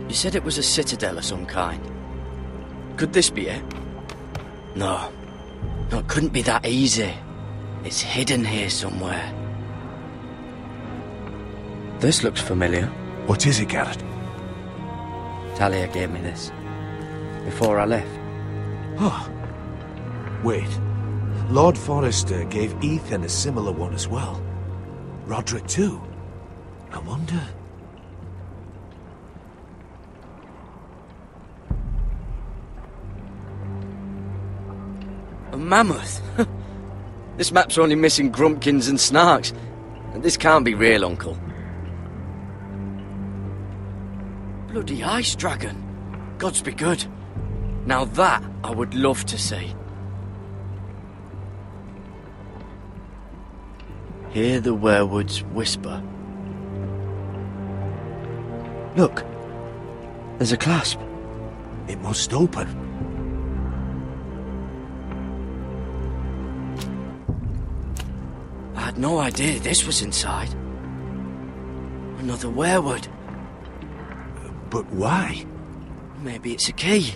You said it was a citadel of some kind. Could this be it? No. No, it couldn't be that easy. It's hidden here somewhere. This looks familiar. What is it, Garrett? Talia gave me this. Before I left. Oh. Wait. Lord Forrester gave Ethan a similar one as well. Roderick too. I wonder... A mammoth? This map's only missing grumpkins and snarks. This can't be real, Uncle. Bloody ice dragon. Gods be good. Now that I would love to see. Hear the werewoods whisper. Look. There's a clasp. It must open. I had no idea this was inside. Another werewood. But why? Maybe it's a key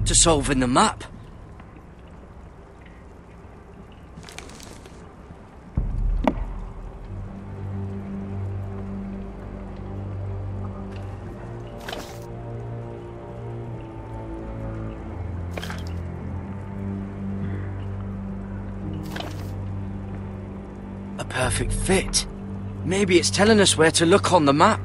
to solving the map. A perfect fit. Maybe it's telling us where to look on the map.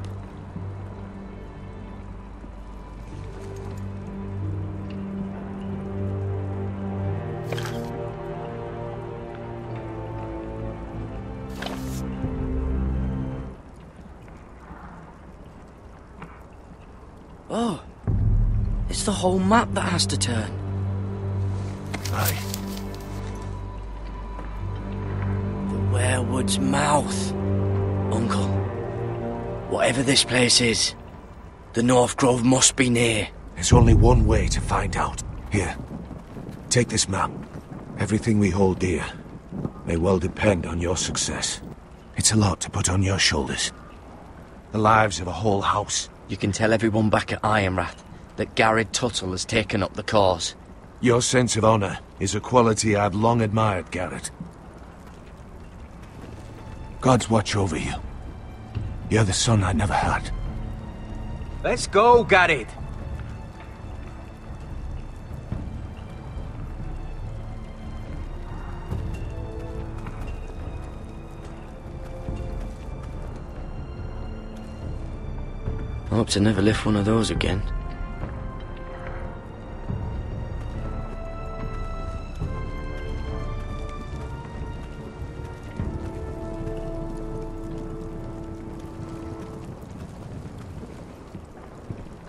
Oh, it's the whole map that has to turn. Aye. The werewood's mouth. Uncle, whatever this place is, the North Grove must be near. There's only one way to find out. Here, take this map. Everything we hold dear may well depend on your success. It's a lot to put on your shoulders. The lives of a whole house. You can tell everyone back at Ironrath that Garrett Tuttle has taken up the cause. Your sense of honor is a quality I've long admired, Garrett. God's watch over you. You're the son I never had. Let's go, Garrett. I hope to never lift one of those again.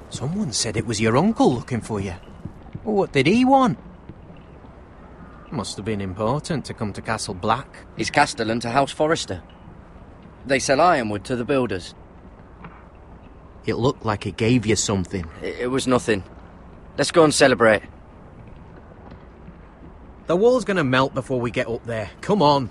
Someone said it was your uncle looking for you. What did he want? Must have been important to come to Castle Black. He's castellan to House Forrester. They sell ironwood to the builders. It looked like he gave you something. It was nothing. Let's go and celebrate. The wall's gonna melt before we get up there. Come on.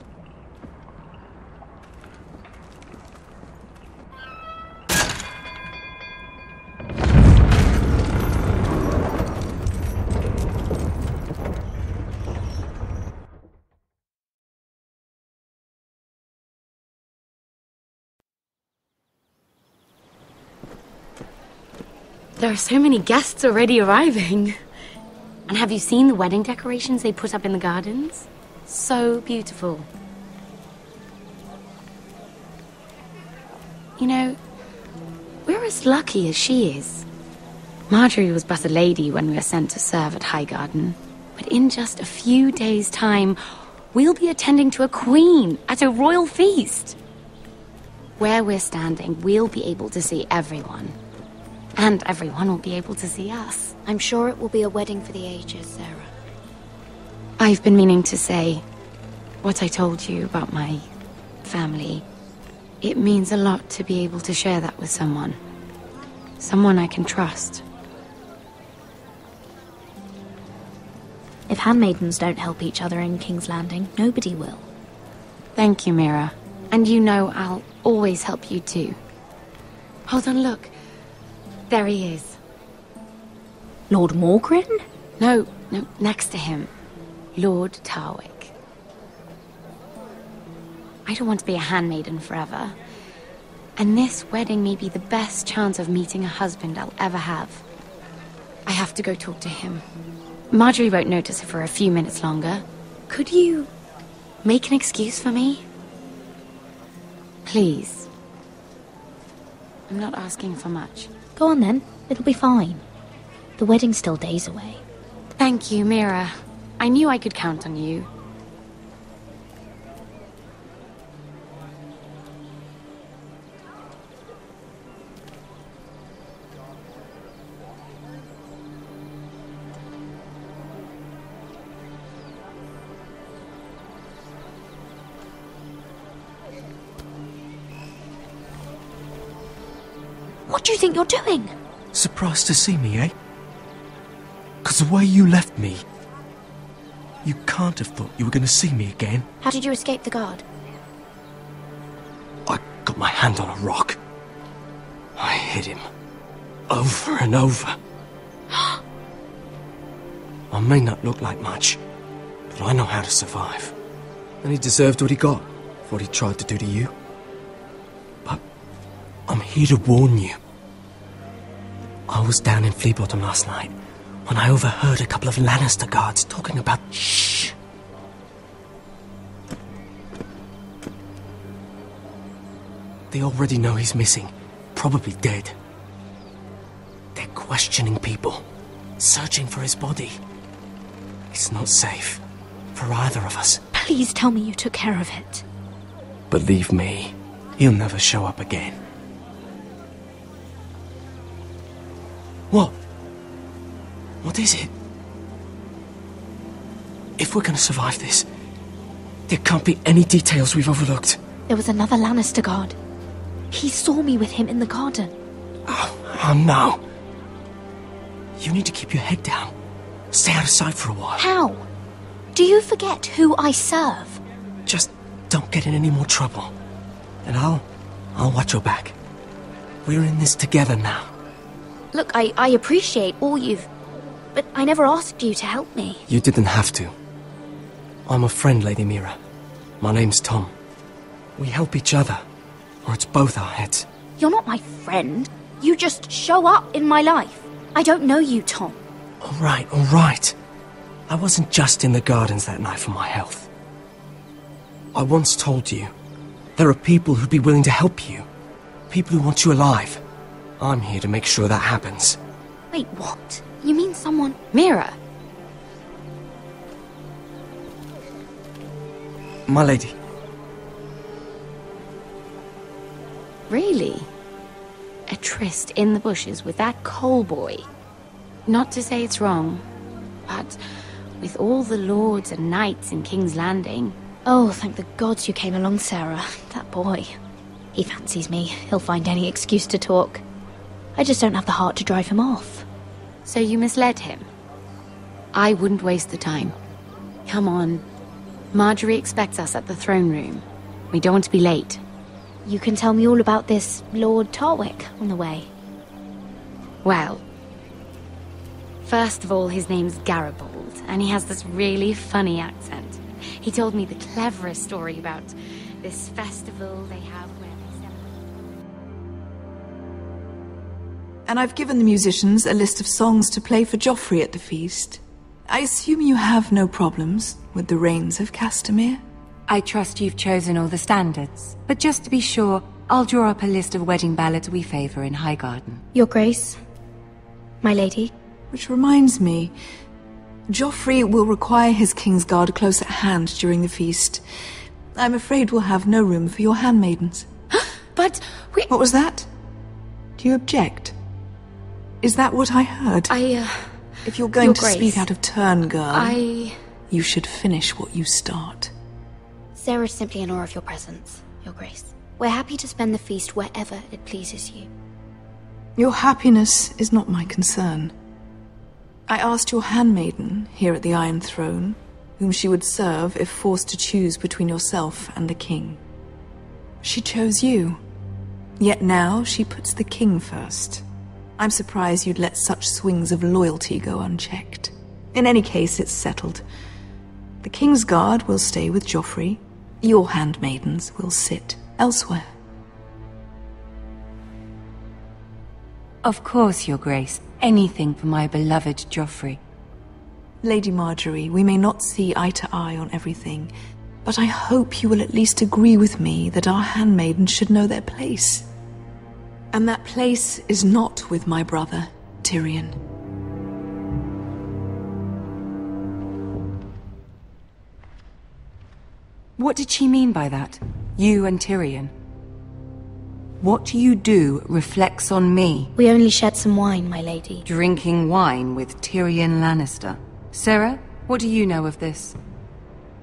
There are so many guests already arriving. And have you seen the wedding decorations they put up in the gardens? So beautiful. You know, we're as lucky as she is. Marjorie was but a lady when we were sent to serve at Highgarden. But in just a few days' time, we'll be attending to a queen at a royal feast. Where we're standing, we'll be able to see everyone. And everyone will be able to see us. I'm sure it will be a wedding for the ages, Sarah. I've been meaning to say what I told you about my family. It means a lot to be able to share that with someone. Someone I can trust. If handmaidens don't help each other in King's Landing, nobody will. Thank you, Mira. And you know I'll always help you too. Hold on, look. There he is. Lord Morgrin? No, next to him. Lord Tarwick. I don't want to be a handmaiden forever. And this wedding may be the best chance of meeting a husband I'll ever have. I have to go talk to him. Marjorie won't notice it for a few minutes longer. Could you make an excuse for me? Please. I'm not asking for much. Go on then, it'll be fine. The wedding's still days away. Thank you, Mira. I knew I could count on you. What do you think you're doing? Surprised to see me, eh? 'Cause the way you left me, you can't have thought you were going to see me again. How did you escape the guard? I got my hand on a rock. I hit him. Over and over. I may not look like much, but I know how to survive. And he deserved what he got for what he tried to do to you. But I'm here to warn you. I was down in Fleabottom last night when I overheard a couple of Lannister guards talking about... Shh! They already know he's missing, probably dead. They're questioning people, searching for his body. It's not safe for either of us. Please tell me you took care of it. Believe me, he'll never show up again. What? What is it? If we're gonna survive this, there can't be any details we've overlooked. There was another Lannister guard. He saw me with him in the garden. Oh no. You need to keep your head down. Stay out of sight for a while. How? Do you forget who I serve? Just don't get in any more trouble. And I'll watch your back. We're in this together now. Look, I appreciate all you've... But I never asked you to help me. You didn't have to. I'm a friend, Lady Mira. My name's Tom. We help each other, or it's both our heads. You're not my friend. You just show up in my life. I don't know you, Tom. All right. I wasn't just in the gardens that night for my health. I once told you, there are people who'd be willing to help you. People who want you alive. I'm here to make sure that happens. Wait, what? You mean someone... Mira! My lady. Really? A tryst in the bushes with that coal boy? Not to say it's wrong, but with all the lords and knights in King's Landing... Oh, thank the gods you came along, Sarah. That boy. He fancies me. He'll find any excuse to talk. I just don't have the heart to drive him off. So you misled him? I wouldn't waste the time. Come on. Marjorie expects us at the throne room. We don't want to be late. You can tell me all about this Lord Tarwick on the way. Well, first of all, his name's Garibald, and he has this really funny accent. He told me the cleverest story about this festival they have where they celebrate. And I've given the musicians a list of songs to play for Joffrey at the feast. I assume you have no problems with the Rains of Castamere? I trust you've chosen all the standards, but just to be sure, I'll draw up a list of wedding ballads we favor in Highgarden. Your Grace, my lady. Which reminds me, Joffrey will require his Kingsguard close at hand during the feast. I'm afraid we'll have no room for your handmaidens. But we... What was that? Do you object? Is that what I heard? If you're going Your to Grace, speak out of turn, girl, you should finish what you start. Sarah's simply in awe of your presence, Your Grace. We're happy to spend the feast wherever it pleases you. Your happiness is not my concern. I asked your handmaiden here at the Iron Throne whom she would serve if forced to choose between yourself and the king. She chose you. Yet now she puts the king first. I'm surprised you'd let such swings of loyalty go unchecked. In any case, it's settled. The King's Guard will stay with Joffrey. Your handmaidens will sit elsewhere. Of course, Your Grace. Anything for my beloved Joffrey. Lady Marjorie, we may not see eye to eye on everything, but I hope you will at least agree with me that our handmaidens should know their place. And that place is not with my brother, Tyrion. What did she mean by that? You and Tyrion? What you do reflects on me. We only shared some wine, my lady. Drinking wine with Tyrion Lannister. Sarah, what do you know of this?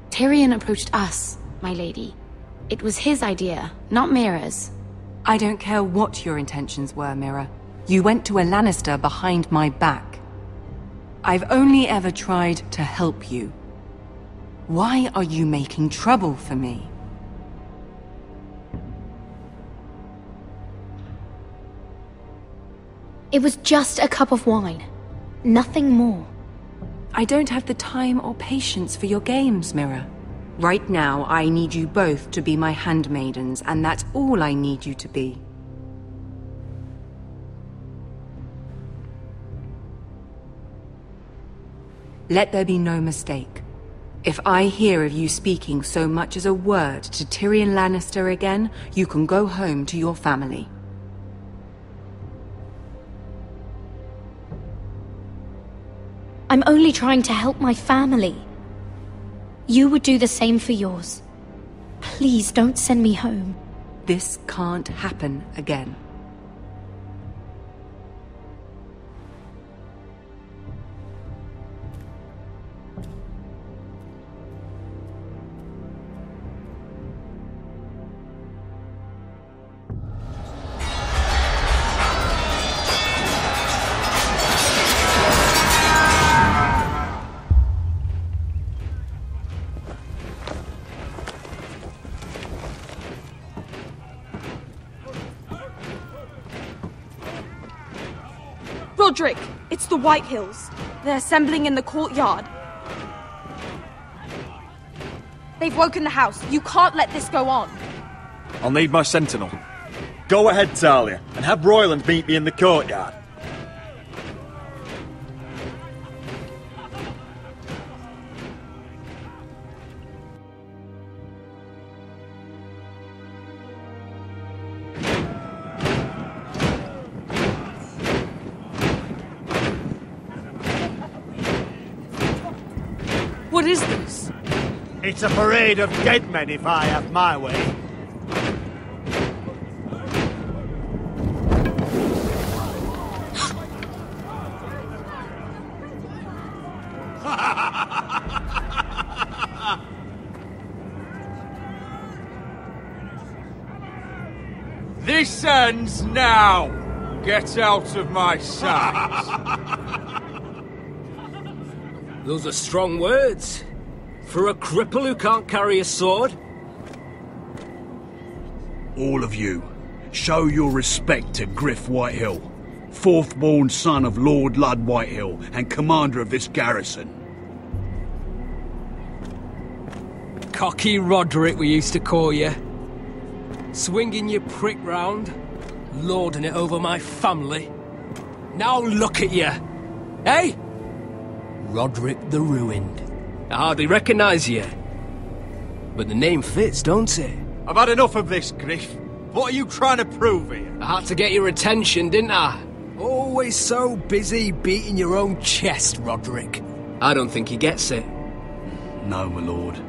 Tyrion approached us, my lady. It was his idea, not Mira's. I don't care what your intentions were, Mira. You went to a Lannister behind my back. I've only ever tried to help you. Why are you making trouble for me? It was just a cup of wine. Nothing more. I don't have the time or patience for your games, Mira. Right now, I need you both to be my handmaidens, and that's all I need you to be. Let there be no mistake. If I hear of you speaking so much as a word to Tyrion Lannister again, you can go home to your family. I'm only trying to help my family. You would do the same for yours. Please don't send me home. This can't happen again. Roderick, it's the White Hills. They're assembling in the courtyard. They've woken the house. You can't let this go on. I'll need my sentinel. Go ahead, Talia, and have Royland meet me in the courtyard. What is this? It's a parade of dead men if I have my way. This ends now! Get out of my sight! Those are strong words. For a cripple who can't carry a sword? All of you, show your respect to Griff Whitehill, fourth-born son of Lord Ludd Whitehill and commander of this garrison. Cocky Roderick, we used to call you. Swinging your prick round, lording it over my family. Now look at you! Hey? Roderick the Ruined. I hardly recognise you. But the name fits, don't it? I've had enough of this, Griff. What are you trying to prove here? I had to get your attention, didn't I? Always so busy beating your own chest, Roderick. I don't think he gets it. No, my lord.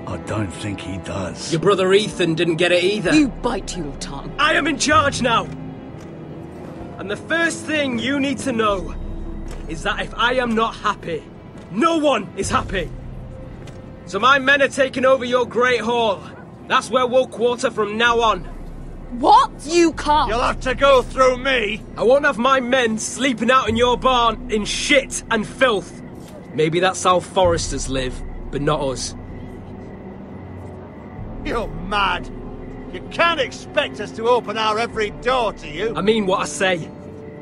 I don't think he does. Your brother Ethan didn't get it either. You bite your tongue. I am in charge now! And the first thing you need to know is that if I am not happy, no one is happy. So my men are taking over your Great Hall. That's where we'll quarter from now on. What? You can't. You'll have to go through me. I won't have my men sleeping out in your barn in shit and filth. Maybe that's how foresters live, but not us. You're mad. You can't expect us to open our every door to you. I mean what I say.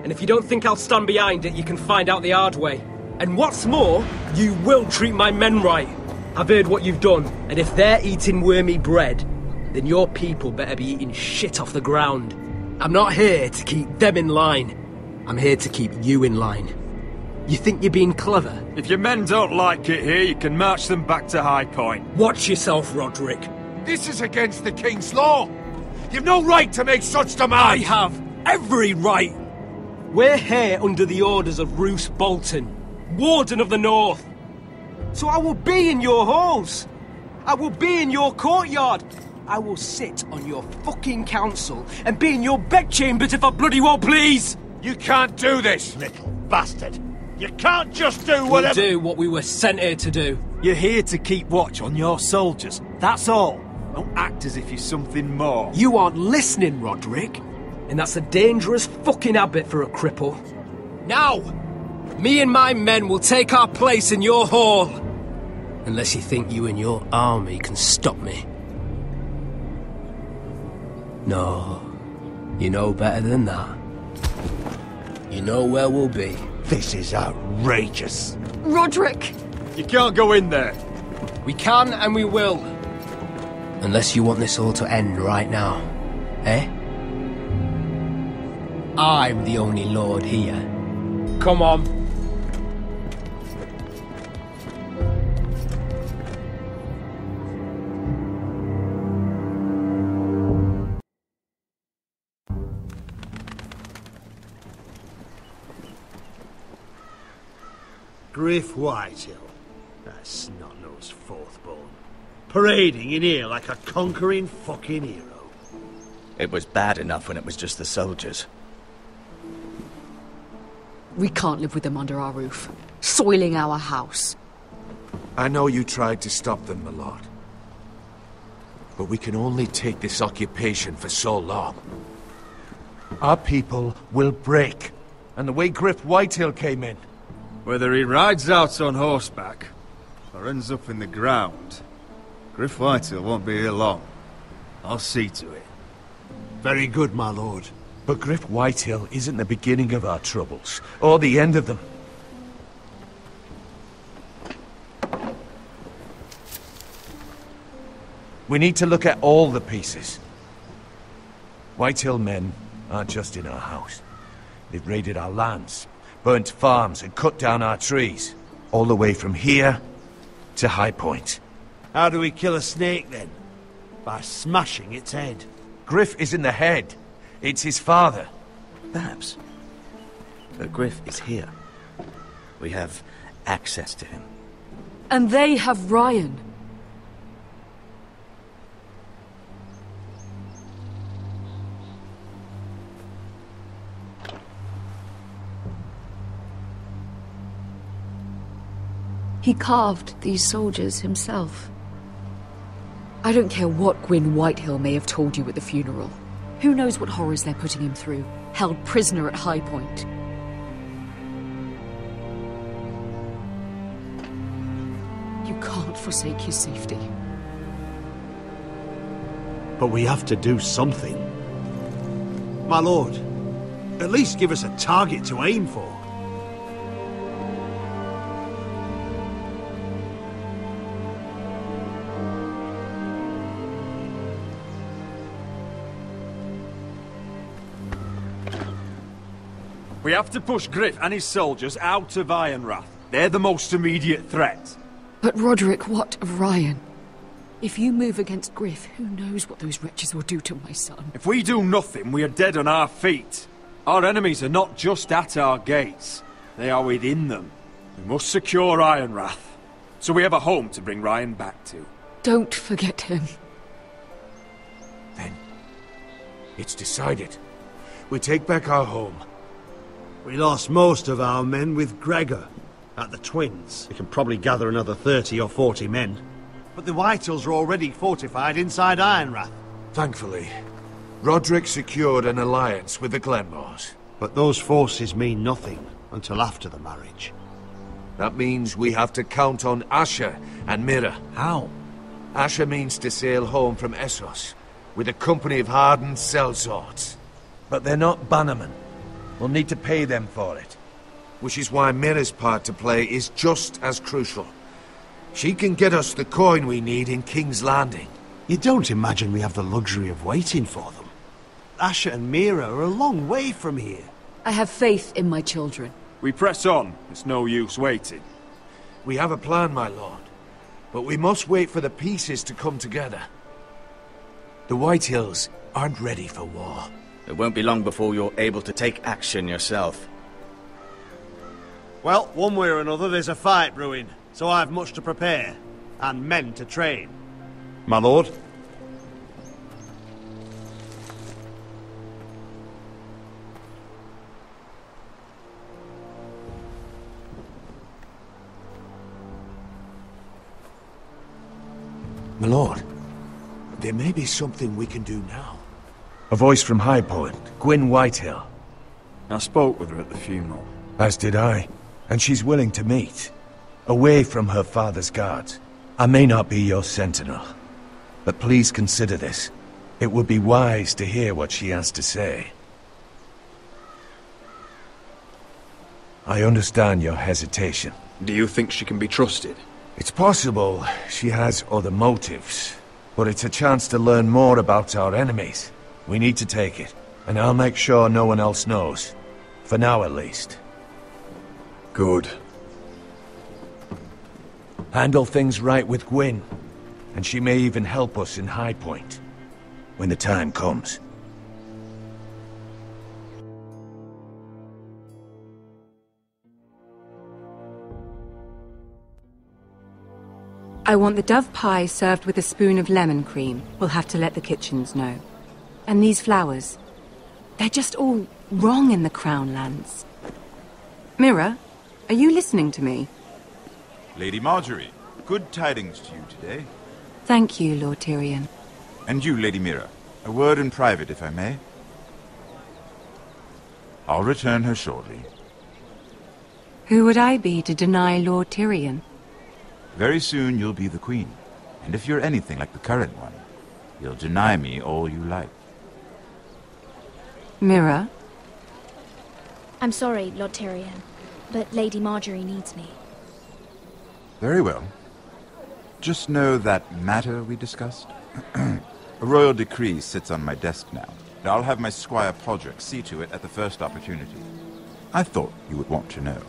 And if you don't think I'll stand behind it, you can find out the hard way. And what's more, you will treat my men right. I've heard what you've done, and if they're eating wormy bread, then your people better be eating shit off the ground. I'm not here to keep them in line. I'm here to keep you in line. You think you're being clever? If your men don't like it here, you can march them back to High Point. Watch yourself, Roderick. This is against the King's law. You've no right to make such demands. I have every right. We're here under the orders of Roose Bolton, Warden of the North. So I will be in your halls. I will be in your courtyard. I will sit on your fucking council and be in your bedchambers if I bloody well please. You can't do this, little bastard. You can't just do whatever... We'll do what we were sent here to do. You're here to keep watch on your soldiers. That's all. Don't act as if you're something more. You aren't listening, Roderick. And that's a dangerous fucking habit for a cripple. Now, me and my men will take our place in your hall. Unless you think you and your army can stop me. No, you know better than that. You know where we'll be. This is outrageous. Roderick! You can't go in there. We can and we will. Unless you want this all to end right now. Eh? I'm the only lord here. Come on. Griff Whitehill. That snot-nosed fourthborn. Parading in here like a conquering fucking hero. It was bad enough when it was just the soldiers. We can't live with them under our roof, soiling our house. I know you tried to stop them, my lord. But we can only take this occupation for so long. Our people will break. And the way Griff Whitehill came in... Whether he rides out on horseback or ends up in the ground, Griff Whitehill won't be here long. I'll see to it. Very good, my lord. But Griff Whitehill isn't the beginning of our troubles, or the end of them. We need to look at all the pieces. Whitehill men aren't just in our house. They've raided our lands, burnt farms and cut down our trees. All the way from here to High Point. How do we kill a snake, then? By smashing its head. Griff isn't the head. It's his father. Perhaps. But Griff is here. We have access to him. And they have Ryan. He carved these soldiers himself. I don't care what Gwyn Whitehill may have told you at the funeral. Who knows what horrors they're putting him through, held prisoner at High Point. You can't forsake his safety. But we have to do something. My lord, at least give us a target to aim for. We have to push Griff and his soldiers out of Ironrath. They're the most immediate threat. But Roderick, what of Ryan? If you move against Griff, who knows what those wretches will do to my son? If we do nothing, we are dead on our feet. Our enemies are not just at our gates. They are within them. We must secure Ironrath, so we have a home to bring Ryan back to. Don't forget him. Then, it's decided. We take back our home. We lost most of our men with Gregor at the Twins. We can probably gather another 30 or 40 men. But the Whitehills are already fortified inside Ironrath. Thankfully, Roderick secured an alliance with the Glenmores. But those forces mean nothing until after the marriage. That means we have to count on Asher and Mira. How? Asher means to sail home from Essos with a company of hardened sellswords. But they're not bannermen. We'll need to pay them for it. Which is why Mira's part to play is just as crucial. She can get us the coin we need in King's Landing. You don't imagine we have the luxury of waiting for them? Asher and Mira are a long way from here. I have faith in my children. We press on. It's no use waiting. We have a plan, my lord. But we must wait for the pieces to come together. The Whitehills aren't ready for war. It won't be long before you're able to take action yourself. Well, one way or another there's a fight brewing, so I've much to prepare, and men to train. My lord? My lord, there may be something we can do now. A voice from High Point, Gwyn Whitehill. I spoke with her at the funeral. As did I. And she's willing to meet. Away from her father's guards. I may not be your sentinel. But please consider this. It would be wise to hear what she has to say. I understand your hesitation. Do you think she can be trusted? It's possible she has other motives. But it's a chance to learn more about our enemies. We need to take it. And I'll make sure no one else knows. For now, at least. Good. Handle things right with Gwyn. And she may even help us in High Point. When the time comes. I want the dove pie served with a spoon of lemon cream. We'll have to let the kitchens know. And these flowers. They're just all wrong in the Crown lands. Mira, are you listening to me? Lady Marjorie, good tidings to you today. Thank you, Lord Tyrion. And you, Lady Mira. A word in private, if I may. I'll return her shortly. Who would I be to deny Lord Tyrion? Very soon you'll be the queen. And if you're anything like the current one, you'll deny me all you like. Mira? I'm sorry, Lord Tyrion, but Lady Marjorie needs me. Very well. Just know that matter we discussed? A royal decree sits on my desk now. And I'll have my squire Podrick see to it at the first opportunity. I thought you would want to know.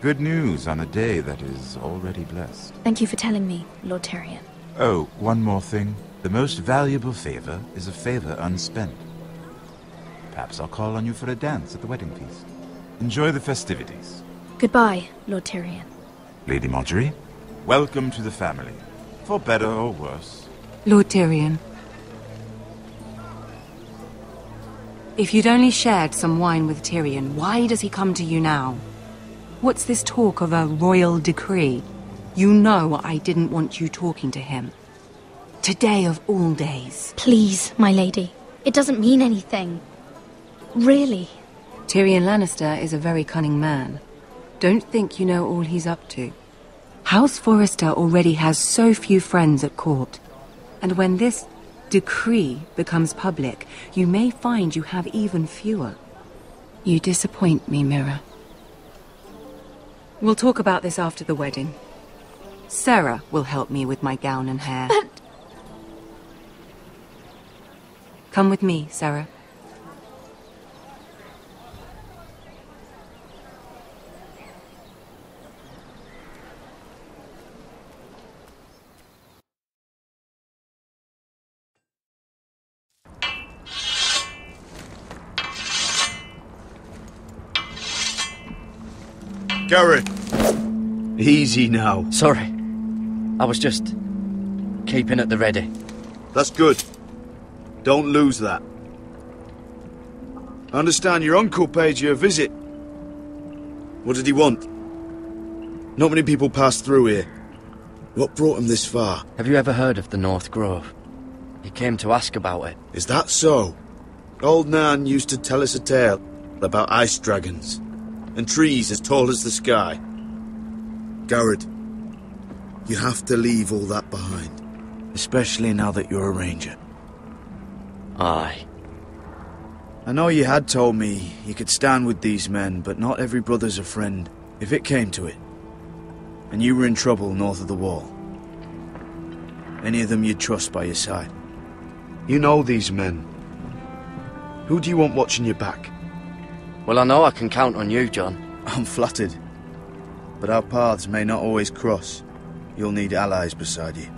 Good news on a day that is already blessed. Thank you for telling me, Lord Tyrion. Oh, one more thing. The most valuable favor is a favor unspent. Perhaps I'll call on you for a dance at the wedding feast. Enjoy the festivities. Goodbye, Lord Tyrion. Lady Marjorie, welcome to the family. For better or worse. Lord Tyrion. If you'd only shared some wine with Tyrion, why does he come to you now? What's this talk of a royal decree? You know I didn't want you talking to him. Today of all days. Please, my lady. It doesn't mean anything. Really. Tyrion Lannister is a very cunning man. Don't think you know all he's up to. House Forrester already has so few friends at court. And when this decree becomes public, you may find you have even fewer. You disappoint me, Mira. We'll talk about this after the wedding. Sarah will help me with my gown and hair. But... Come with me, Sarah. Garrett! Easy now. Sorry. I was just keeping at the ready. That's good. Don't lose that. I understand your uncle paid you a visit. What did he want? Not many people pass through here. What brought him this far? Have you ever heard of the North Grove? He came to ask about it. Is that so? Old Nan used to tell us a tale about ice dragons and trees as tall as the sky. Garrett, you have to leave all that behind. Especially now that you're a ranger. Aye. I know you had told me you could stand with these men, but not every brother's a friend, if it came to it. And you were in trouble north of the wall. Any of them you'd trust by your side. You know these men. Who do you want watching your back? Well, I know I can count on you, John. I'm flattered. But our paths may not always cross. You'll need allies beside you.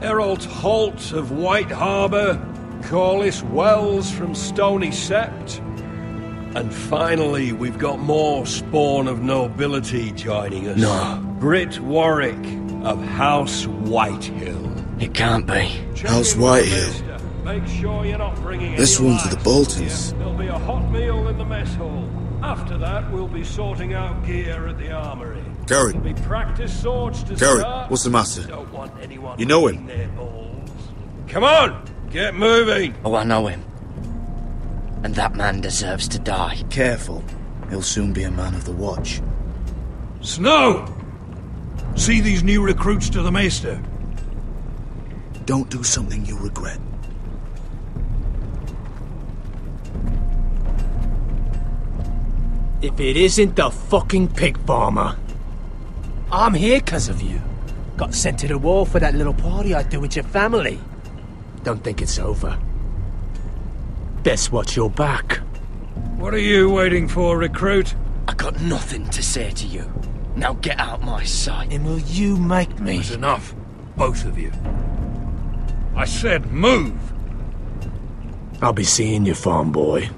Harold Holt of White Harbour, Corliss Wells from Stony Sept. And finally, we've got more spawn of nobility joining us. No. Britt Warwick of House Whitehill. It can't be. House Whitehill? Make sure you're not bringing This any one's with the lights. Boltons. There'll be a hot meal in the mess hall. After that, we'll be sorting out gear at the armory. Garrett. There'll be practice swords to Garrett, start. what's the matter? Don't want anyone You know him? their balls. Come on, get moving. Oh, I know him. And that man deserves to die. Careful. He'll soon be a man of the watch. Snow! See these new recruits to the Maester? Don't do something you'll regret. If it isn't the fucking pig farmer. I'm here 'cause of you. Got sent to the war for that little party I do with your family. Don't think it's over. Best watch your back. What are you waiting for, recruit? I got nothing to say to you. Now get out my sight. And will you make me? That's enough. Both of you. I said move! I'll be seeing you, farm boy.